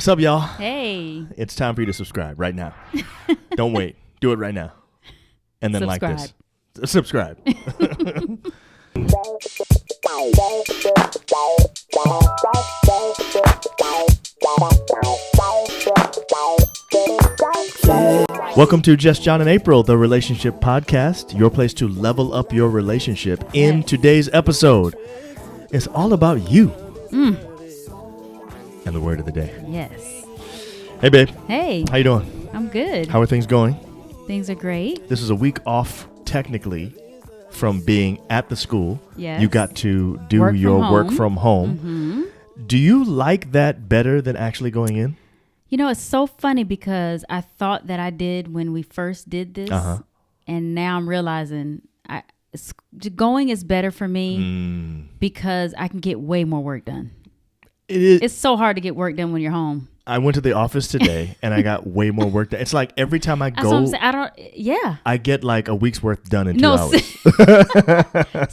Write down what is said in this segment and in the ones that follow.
What's up, y'all? Hey. It's time for you to subscribe right now. Don't wait. Do it right now. And then like this. Subscribe. Welcome to Just John and April, the relationship podcast, your place to level up your relationship. In today's episode, it's all about you. And the word of the day. Yes. Hey, babe. Hey. How you doing? I'm good. How are things going? Things are great. This is a week off, technically, from being at the school. Yes. You got to do Work your from work home. from home. Mm-hmm. Do you like that better than actually going in? You know, it's so funny because I thought that I did when we first did this. And now I'm realizing going is better for me because I can get way more work done. It is. It's so hard to get work done when you're home. I went to the office today and I got way more work done. It's like every time I That's what I'm go, saying. I get like a week's worth done in 2 hours.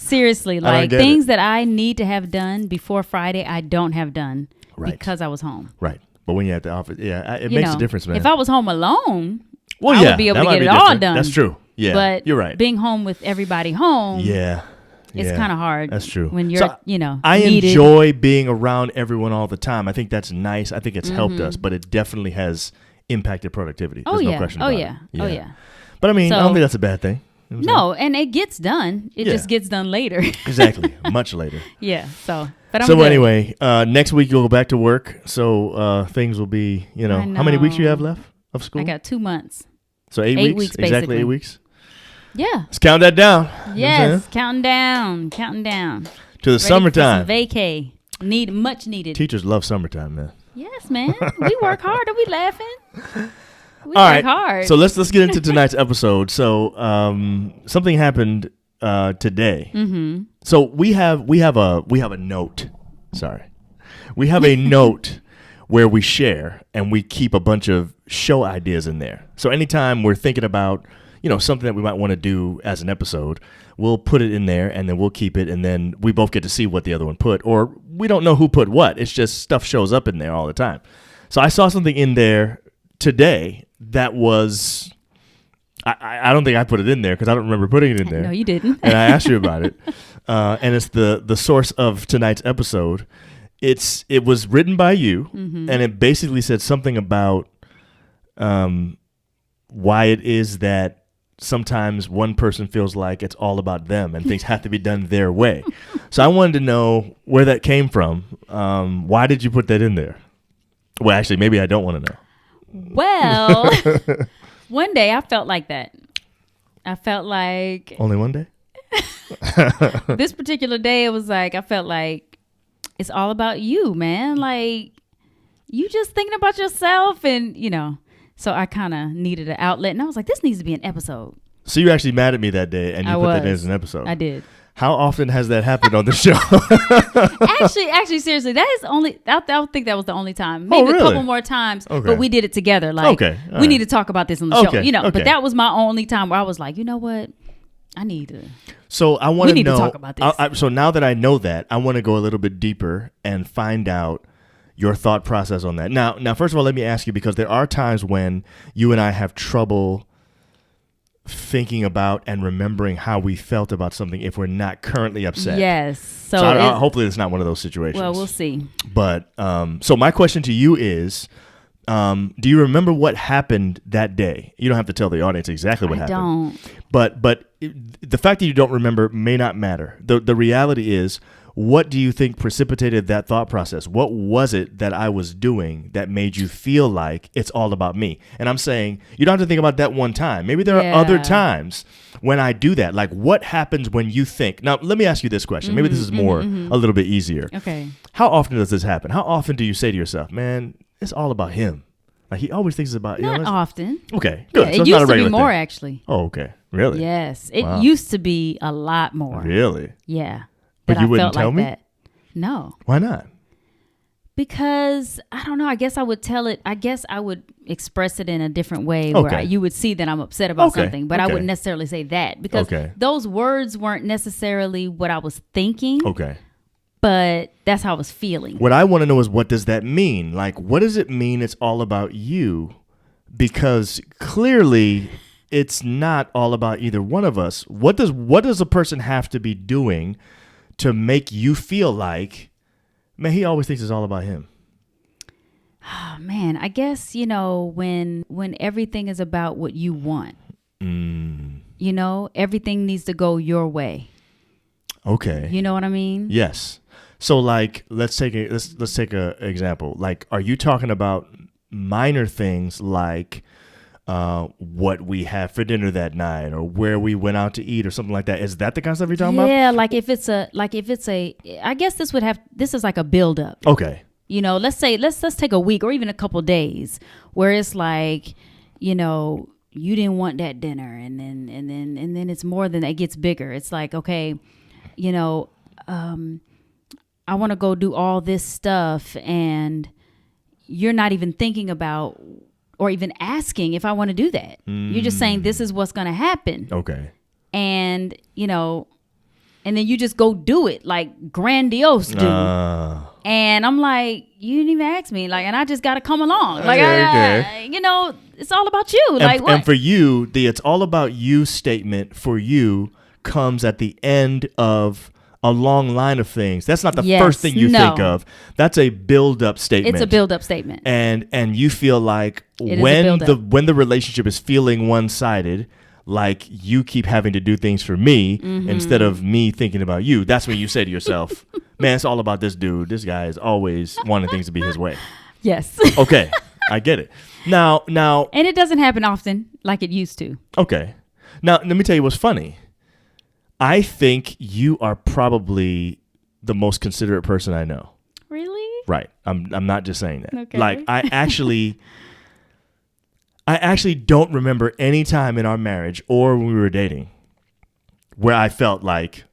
Seriously, like things that I need to have done before Friday, I don't have done because I was home. Right. But when you're at the office, it makes a difference, man. If I was home alone, I would be able to get it all done. That's true. Yeah, but you're right. Being home with everybody home, it's kind of hard. That's true. When you're, I needed. enjoy being around everyone all the time. I think that's nice. I think it's helped us, but it definitely has impacted productivity. There's no question about it. Oh, yeah. But I mean, I don't think that's a bad thing. No, and it gets done. It just gets done later. Exactly. Much later. Yeah. But I'm so good. Anyway, next week you'll go back to work. So things will be, how many weeks you have left of school? I got 2 months. So 8 weeks? Exactly basically. 8 weeks? Yeah. Let's count that down. Yes, counting down. To the summertime. Vacay. Much needed. Teachers love summertime, man. Yes, man. We work hard. Are we laughing? We All work right. hard. So let's get into tonight's episode. So something happened today. Mm-hmm. So we have a note. Sorry, we have a note where we share and we keep a bunch of show ideas in there. So anytime we're thinking about something that we might want to do as an episode, we'll put it in there and then we'll keep it, and then we both get to see what the other one put, or we don't know who put what. It's just stuff shows up in there all the time. So I saw something in there today that was, I don't think I put it in there because I don't remember putting it in there. No, you didn't. And I asked you about it. And it's the source of tonight's episode. It was written by you, and it basically said something about why it is that sometimes one person feels like it's all about them and things have to be done their way. So I wanted to know where that came from. Why did you put that in there? Well, actually, maybe I don't want to know. Well, one day I felt like that. I felt like... Only one day? This particular day, it was like, I felt like it's all about you, man. Like, you just thinking about yourself and, So I kind of needed an outlet, and I was like, this needs to be an episode. So you actually mad at me that day, and you put that in as an episode. I did. How often has that happened on the show? Actually, seriously, that is only. I don't think that was the only time. Maybe a couple more times, but we did it together. Like, we need to talk about this on the show. But that was my only time where I was like, you know what, I need to. So I want to know. To talk about this. So now that I know that, I want to go a little bit deeper and find out your thought process on that. Now, first of all, let me ask you, because there are times when you and I have trouble thinking about and remembering how we felt about something if we're not currently upset. Yes. So hopefully it's not one of those situations. Well, we'll see. But so my question to you is, do you remember what happened that day? You don't have to tell the audience exactly what happened. I don't. But the fact that you don't remember may not matter. The reality is, what do you think precipitated that thought process? What was it that I was doing that made you feel like it's all about me? And I'm saying you don't have to think about that one time. Maybe there are other times when I do that. Like, what happens when you think? Now, let me ask you this question. Maybe this is more a little bit easier. Okay. How often does this happen? How often do you say to yourself, man, it's all about him? Like, he always thinks it's about you. Not often. Okay, good. Yeah, so it used to be more, actually. Oh, okay. Really? Yes. It used to be a lot more. Really? Yeah. But you wouldn't tell me? That. No. Why not? Because, I don't know, I guess I would tell it, I guess I would express it in a different way where you would see that I'm upset about something, but I wouldn't necessarily say that because those words weren't necessarily what I was thinking. Okay. but that's how I was feeling. What I want to know is, what does that mean? Like, what does it mean it's all about you? Because clearly it's not all about either one of us. What does a person have to be doing to make you feel like, man, he always thinks it's all about him? Oh, man, I guess, when everything is about what you want, everything needs to go your way. Okay. You know what I mean? Yes. So like, let's take a example. Like, are you talking about minor things like what we had for dinner that night, or where we went out to eat, or something like that? Is that the kind of stuff you're talking about? Yeah, like if it's a, I guess this is like a build up. Okay. Let's say let's take a week or even a couple days where it's like, you didn't want that dinner, and then it's more than that. It gets bigger. It's like, okay, I want to go do all this stuff, and you're not even thinking about or even asking if I want to do that. You're just saying this is what's going to happen. Okay. And, and then you just go do it like grandiose dude. And I'm like, you didn't even ask me. Like, and I just got to come along. Like, okay. It's all about you. Like, what? And for you, the "it's all about you" statement for you comes at the end of a long line of things. That's not the first thing you think of. That's a build-up statement. It's a build-up statement. And you feel like when the relationship is feeling one-sided, like you keep having to do things for me instead of me thinking about you, that's when you say to yourself, man, it's all about this dude. This guy is always wanting things to be his way. Yes. Okay. I get it. Now. And it doesn't happen often like it used to. Okay. Now, let me tell you what's funny. I think you are probably the most considerate person I know. Really? Right. I'm not just saying that. Okay. Like, I actually don't remember any time in our marriage or when we were dating where I felt like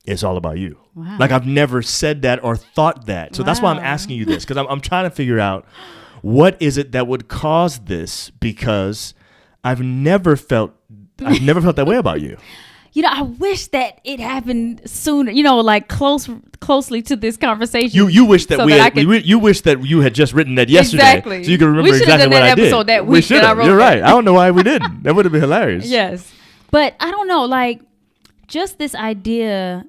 it's all about you. Wow. Like, I've never said that or thought that. So that's why I'm asking you this, because I'm trying to figure out what is it that would cause this, because I've never felt that way about you. I wish that it happened sooner, like closely to this conversation. You wish that you wish that you had just written that yesterday. Exactly. So you can remember exactly what I did. Episode that week we should have. You're right. I don't know why we didn't. That would have been hilarious. Yes. But I don't know, like, just this idea,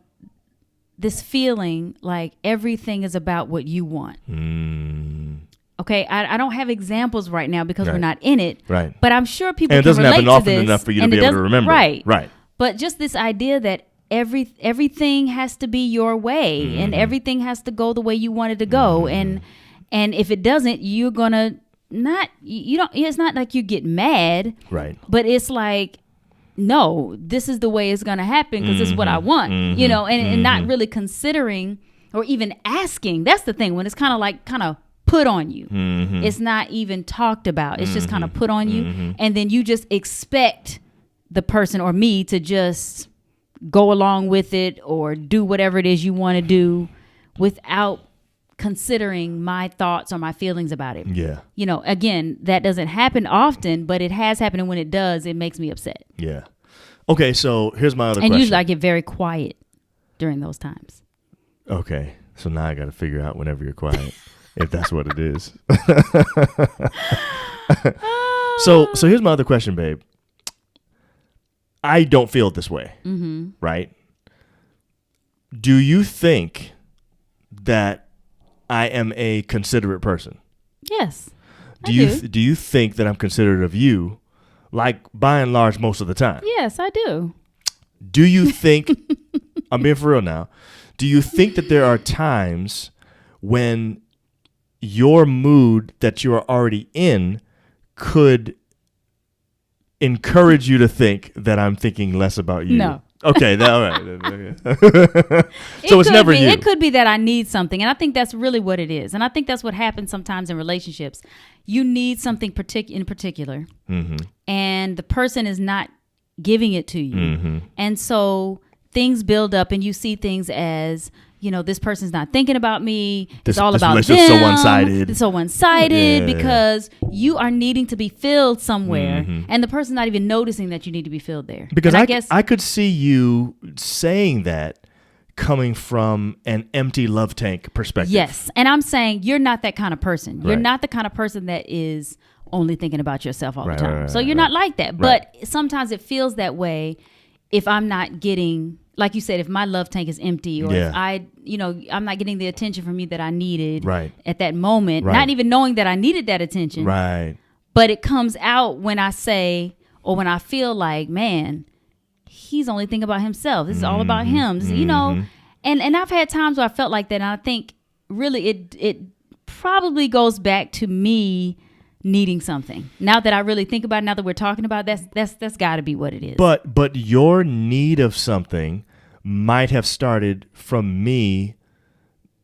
this feeling like everything is about what you want. Okay, I don't have examples right now because we're not in it. Right. But I'm sure people and it can doesn't relate happen to often this, enough for you to be able to remember. Right. Right. But just this idea that everything has to be your way, and everything has to go the way you want it to go, and if it doesn't, you're gonna it's not like you get mad, right? But it's like, no, this is the way it's gonna happen because it's what I want, and not really considering or even asking. That's the thing, when it's kind of put on you. It's not even talked about. It's just kind of put on you, and then you just expect the person or me to just go along with it or do whatever it is you want to do without considering my thoughts or my feelings about it. Yeah. Again, that doesn't happen often, but it has happened. And when it does, it makes me upset. Yeah. Okay. So here's my other question. And usually I get very quiet during those times. Okay. So now I got to figure out whenever you're quiet, if that's what it is. So here's my other question, babe. I don't feel this way, right? Do you think that I am a considerate person? Yes. Do you think that I'm considerate of you, like, by and large, most of the time? Yes, I do. Do you think, I'm being for real now, do you think that there are times when your mood that you are already in could encourage you to think that I'm thinking less about you? No. Okay, all right. So it's never you. It could be that I need something, and I think that's really what it is. And I think that's what happens sometimes in relationships. You need something in particular, and the person is not giving it to you. And so things build up, and you see things as, this person's not thinking about me. It's all about them. This relationship's so one-sided. It's so one-sided because you are needing to be filled somewhere, and the person's not even noticing that you need to be filled there. Because I guess I could see you saying that coming from an empty love tank perspective. Yes. And I'm saying you're not that kind of person. You're Right. not the kind of person that is only thinking about yourself all Right, the time. right, So right, you're right. not like that. Right. But sometimes it feels that way if I'm not getting, like you said, if my love tank is empty, or Yeah. if I'm not getting the attention from you that I needed Right. at that moment, Right. not even knowing that I needed that attention. Right. But it comes out when I say, or when I feel like, man, he's only thinking about himself. This is all about him. This, and I've had times where I felt like that. And I think really it probably goes back to me needing something. Now that I really think about it, now that we're talking about it, that's got to be what it is. But your need of something might have started from me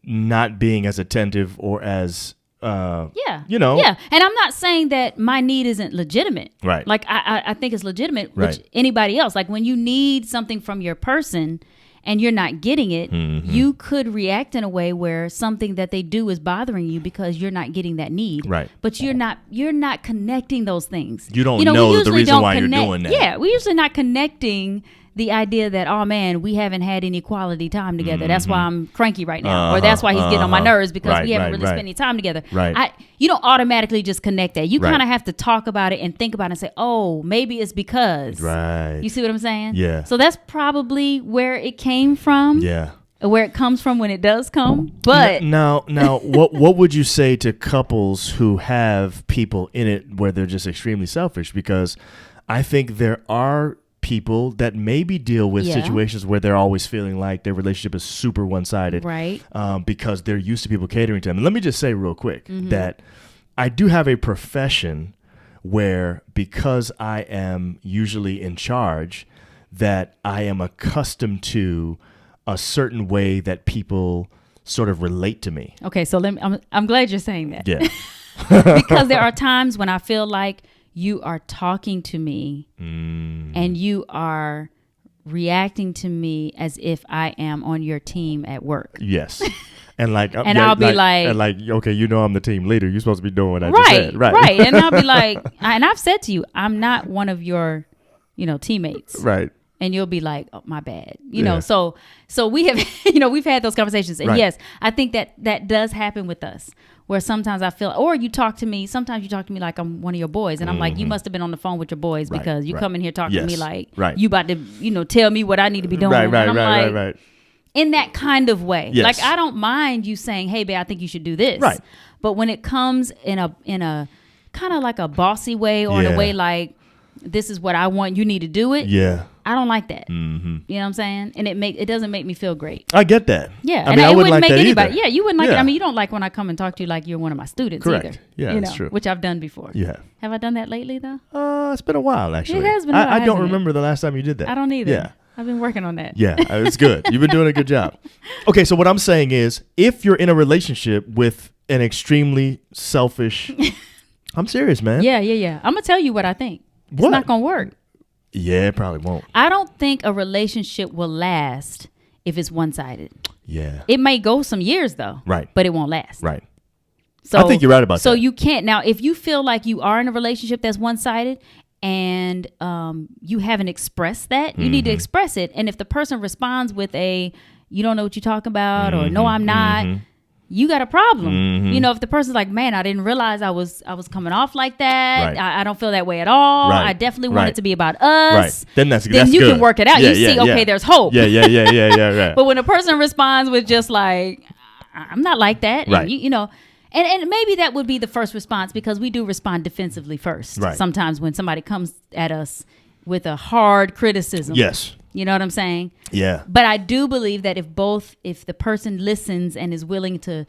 not being as attentive or as yeah. Yeah. And I'm not saying that my need isn't legitimate. Right. Like I think it's legitimate, Right. which anybody else. Like when you need something from your person and you're not getting it, you could react in a way where something that they do is bothering you because you're not getting that need. Right. But you're not connecting those things. You don't we know the usually reason don't why you're doing that. Yeah, we're usually not connecting the idea that, oh man, we haven't had any quality time together. That's why I'm cranky right now. Or that's why he's getting on my nerves because we haven't really spent any time together. Right. You don't automatically just connect that. You Right. kind of have to talk about it and think about it and say, oh, maybe it's because. Right. You see what I'm saying? Yeah. So that's probably where it came from. Yeah. Where it comes from when it does come. But now what would you say to couples who have people in it where they're just extremely selfish? Because I think there are people that maybe deal with situations where they're always feeling like their relationship is super one-sided, right, because they're used to people catering to them. And let me just say real quick that I do have a profession where, because I am usually in charge, that I am accustomed to a certain way that people sort of relate to me. Okay, so I'm glad you're saying that. Yeah. Because there are times when I feel like you are talking to me and you are reacting to me as if I am on your team at work. Yes. And like, and I'll be like, okay, I'm the team leader. You're supposed to be doing what I right, just said. Right. And I'll be like, and I've said to you, I'm not one of your, teammates. Right. And you'll be like, oh, my bad. So we have, we've had those conversations. And yes, I think that does happen with us, where sometimes I feel, or sometimes you talk to me like I'm one of your boys. And I'm like, you must have been on the phone with your boys because you come in here talking to me like you about to, tell me what I need to be doing. Right. In that kind of way. Yes. Like, I don't mind you saying, hey, babe, I think you should do this. Right. But when it comes in a kind of like a bossy way, or in a way like, this is what I want, you need to do it. Yeah. I don't like that. You know what I'm saying? And it doesn't make me feel great. I get that. Yeah. I mean, I wouldn't like make that anybody. either. Yeah, you wouldn't like it. Yeah. I mean, you don't like when I come and talk to you like you're one of my students. Correct. Either. Yeah, that's true. Which I've done before. Yeah. Have I done that lately though? It's been a while, actually. It has been a while, I don't hasn't it? remember the last time you did that. I don't either. Yeah. I've been working on that. Yeah, it's good. You've been doing a good job. Okay, so what I'm saying is, if you're in a relationship with an extremely selfish, I'm serious, man. Yeah. I'm going to tell you what I think. It's What? not going to work. Yeah, it probably won't. I don't think a relationship will last if it's one-sided. Yeah. It may go some years though. Right. But it won't last. Right. So I think you're right about that. So you can't. Now, if you feel like you are in a relationship that's one-sided and you haven't expressed that, you need to express it. And if the person responds with a, you don't know what you're talking about, or no, I'm not, you got a problem. If the person's like, man, I didn't realize I was coming off like that. Right. I don't feel that way at all. Right. I definitely want Right. it to be about us. Right. Then that's you good. can work it out. Yeah, you see, yeah. okay, there's hope. Yeah. Right. But when a person responds with just like, I'm not like that, Right. and and maybe that would be the first response, because we do respond defensively first. Right. Sometimes when somebody comes at us with a hard criticism. Yes. You know what I'm saying? Yeah. But I do believe that if the person listens and is willing to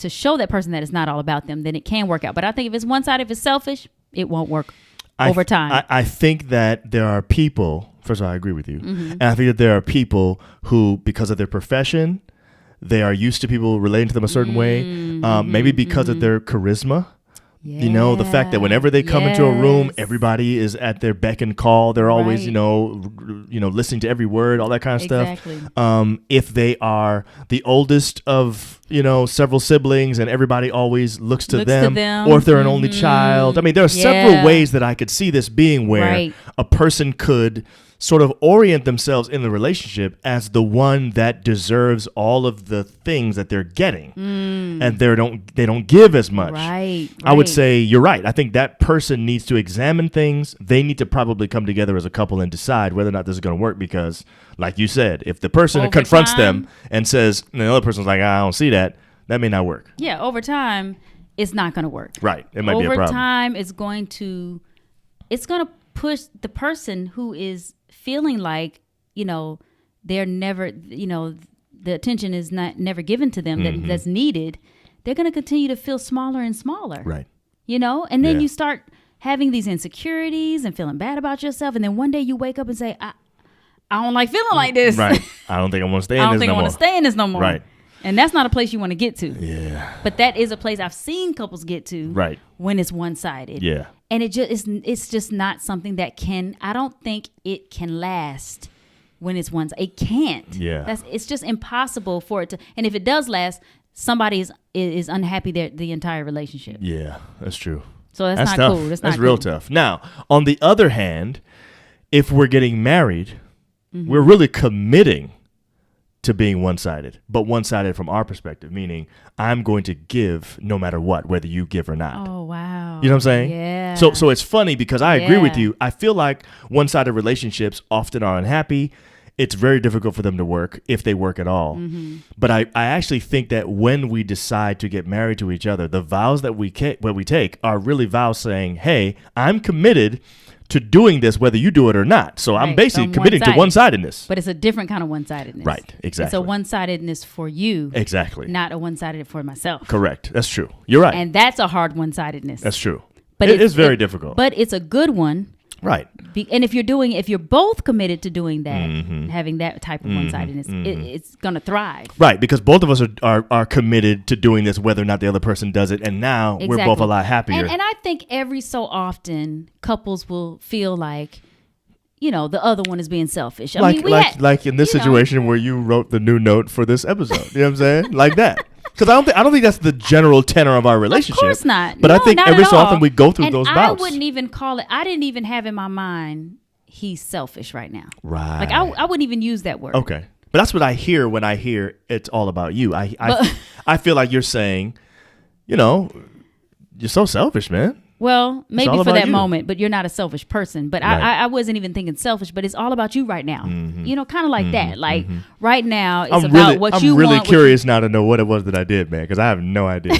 show that person that it's not all about them, then it can work out. But I think if it's one-sided, if it's selfish, it won't work over time. I think that there are people, first of all, I agree with you. And I think that there are people who, because of their profession, they are used to people relating to them a certain way, maybe because of their charisma. Yeah. The fact that whenever they come into a room, everybody is at their beck and call. They're always, listening to every word, all that kind of Exactly. stuff. If they are the oldest of several siblings and everybody always looks to them, or if they're an only child. I mean, there are several ways that I could see this being where a person could sort of orient themselves in the relationship as the one that deserves all of the things that they're getting, and they don't give as much. Right. I would say you're right. I think that person needs to examine things. They need to probably come together as a couple and decide whether or not this is going to work, because like you said, if the person confronts them and says, and the other person's like, I don't see that may not work. Yeah, over time, it's not going to work. Right. It might be a problem. Over time, it's going to push the person who is feeling like, they're never, the attention is never given to them that's needed. They're going to continue to feel smaller and smaller. Right. And then you start having these insecurities and feeling bad about yourself. And then one day you wake up and say, I don't like feeling like this. Right. I don't think I want to stay in this no more. I don't think I want to stay in this no more. Right. And that's not a place you want to get to. Yeah. But that is a place I've seen couples get to. Right. When it's one-sided. Yeah. And it's just not something that I don't think it can last when it's one-sided. It can't. Yeah. It's just impossible for it to. And if it does last, somebody is unhappy the entire relationship. Yeah, that's true. So that's not tough. cool. That's real tough. Now, on the other hand, if we're getting married, we're really committing to being one-sided, but one-sided from our perspective, meaning I'm going to give no matter what, whether you give or not. Oh, wow. You know what I'm saying? Yeah. So it's funny because I agree with you. I feel like one-sided relationships often are unhappy. It's very difficult for them to work, if they work at all. But I actually think that when we decide to get married to each other, the vows that we take are really vows saying, hey, I'm committed to doing this whether you do it or not. So I'm basically committing to one-sidedness. But it's a different kind of one-sidedness. Right, exactly. It's a one-sidedness for you. Exactly. Not a one-sided for myself. Correct. That's true. You're right. And that's a hard one-sidedness. That's true. But it is very difficult. But it's a good one. Right. And if you're both committed to doing that, having that type of one-sidedness, it's going to thrive. Right, because both of us are committed to doing this whether or not the other person does it, and now we're both a lot happier. And I think every so often couples will feel like, the other one is being selfish. Like in this situation where you wrote the new note for this episode. You know what I'm saying? Like that. Because I don't think that's the general tenor of our relationship. Of course not. But I think every so often we go through those bouts. I wouldn't even call it. I didn't even have in my mind he's selfish right now. Right. Like I wouldn't even use that word. Okay. But that's what I hear when I hear it's all about you. I feel like you're saying, you're so selfish, man. Well, maybe for that moment, but you're not a selfish person. But I wasn't even thinking selfish, but it's all about you right now. Kind of like that. Like right now, it's about what you want. I'm really curious now to know what it was that I did, man, because I have no idea.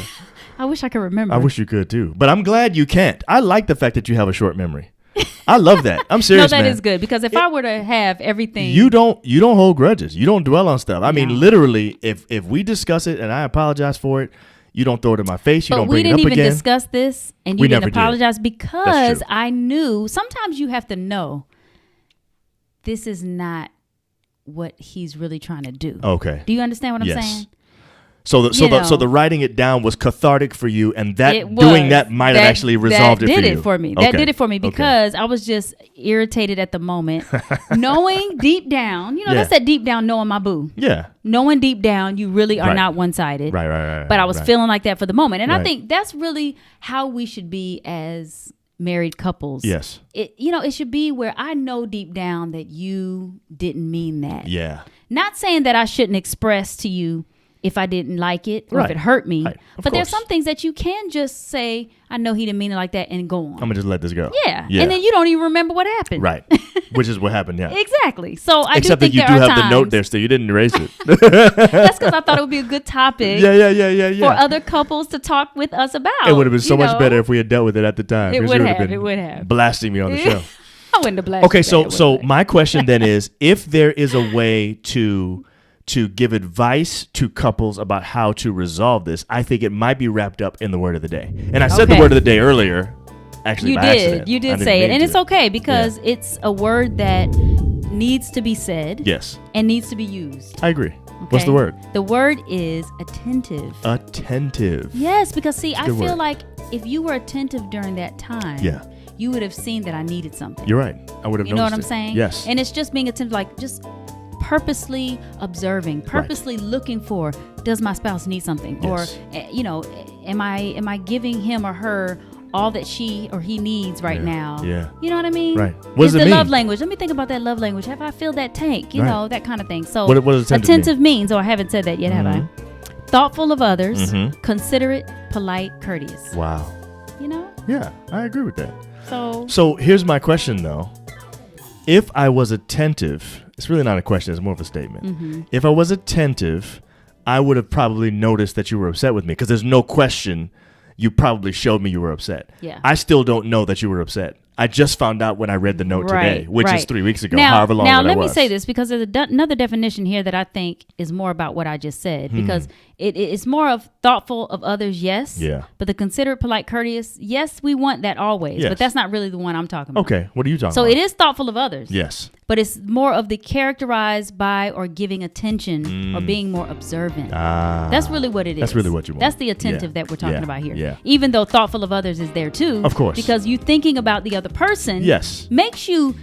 I wish I could remember. I wish you could too. But I'm glad you can't. I like the fact that you have a short memory. I love that. I'm serious, man. No, that man. is good, because if I were to have everything, you don't hold grudges. You don't dwell on stuff. I mean, literally, if we discuss it and I apologize for it, you don't throw it in my face. You don't bring it up again. We didn't even discuss this, and you didn't apologize because I knew. Sometimes you have to know this is not what he's really trying to do. Okay. Do you understand what I'm saying? So the writing it down was cathartic for you, and doing that might have actually resolved it for you. That did it for me. That did it for me because I was just irritated at the moment, knowing deep down, that's that deep down knowing my boo. Yeah. Knowing deep down you really are not one-sided. Right. But I was feeling like that for the moment, and I think that's really how we should be as married couples. Yes. It should be where I know deep down that you didn't mean that. Yeah. Not saying that I shouldn't express to you if I didn't like it or if it hurt me. Right. But there's some things that you can just say, I know he didn't mean it like that, and go on. I'm going to just let this go. Yeah. And then you don't even remember what happened. Right. Which is what happened, yeah. Exactly. So I Except do think that you do have the note there still. You didn't erase it. That's because I thought it would be a good topic for other couples to talk with us about. It would have been so much better if we had dealt with it at the time. It would have. Blasting me on the show. I wouldn't have blasted. Okay, so my question then is, if there is a way to give advice to couples about how to resolve this, I think it might be wrapped up in the word of the day. And I said the word of the day earlier, actually by accident. You did say it. And it's okay because it's a word that needs to be said. Yes. And needs to be used. I agree. Okay. What's the word? The word is attentive. Attentive. Yes, because see, I feel like if you were attentive during that time, you would have seen that I needed something. You're right. I would have noticed. You know what I'm saying? Yes. And it's just being attentive, like just purposely observing, purposely looking for, does my spouse need something? Yes. Or, am I giving him or her all that she or he needs right now? Yeah. You know what I mean? Right. What does It's it the mean? love language. Let me think about that love language. Have I filled that tank? You know, that kind of thing. So what does attentive means, or I haven't said that yet, have I? Thoughtful of others, Mm-hmm. considerate, polite, courteous. Wow. You know? Yeah, I agree with that. So here's my question, though. If I was attentive, it's really not a question, it's more of a statement. Mm-hmm. If I was attentive, I would have probably noticed that you were upset with me, because there's no question you probably showed me you were upset. Yeah. I still don't know that you were upset. I just found out when I read the note today, which is 3 weeks ago, however long Now, that let was. me say this, because there's another definition here that I think is more about what I just said, because it's more of thoughtful of others, yes. Yeah. But the considerate, polite, courteous, yes, we want that always. Yes. But that's not really the one I'm talking about. Okay, what are you talking So about? it is thoughtful of others. Yes. But it's more of the characterized by or giving attention or being more observant. That's really what it is. That's really what you want. That's the attentive that we're talking Yeah. about here. Yeah. Even though thoughtful of others is there too. Of course. Because you thinking about the other person Yes. makes you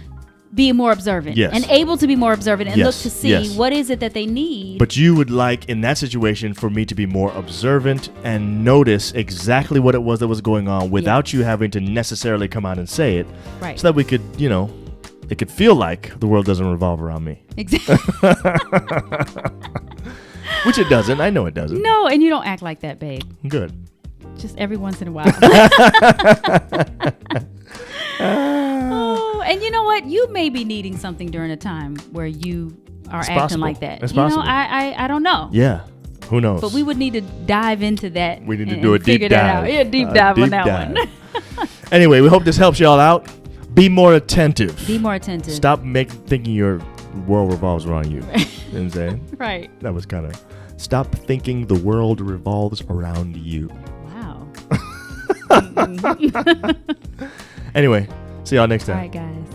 be more observant. Yes. And able to be more observant and Yes. look to see Yes. what is it that they need. But you would like, in that situation, for me to be more observant and notice exactly what it was that was going on without you having to necessarily come out and say it. Right. So that we could, it could feel like the world doesn't revolve around me. Exactly. Which it doesn't. I know it doesn't. No, and you don't act like that, babe. Good. Just every once in a while. Oh, and you know what? You may be needing something during a time where you are acting possible. like that. It's you know, possible. I don't know. Yeah. Who knows? But we would need to dive into that. We need to and do a deep figure that dive. out. Yeah, deep dive on that one. Anyway, we hope this helps y'all out. Be more attentive. Be more attentive. Stop thinking your world revolves around you. You know what I'm saying? Right. That was kind of... Stop thinking the world revolves around you. Wow. Anyway, see y'all next time. All right, guys.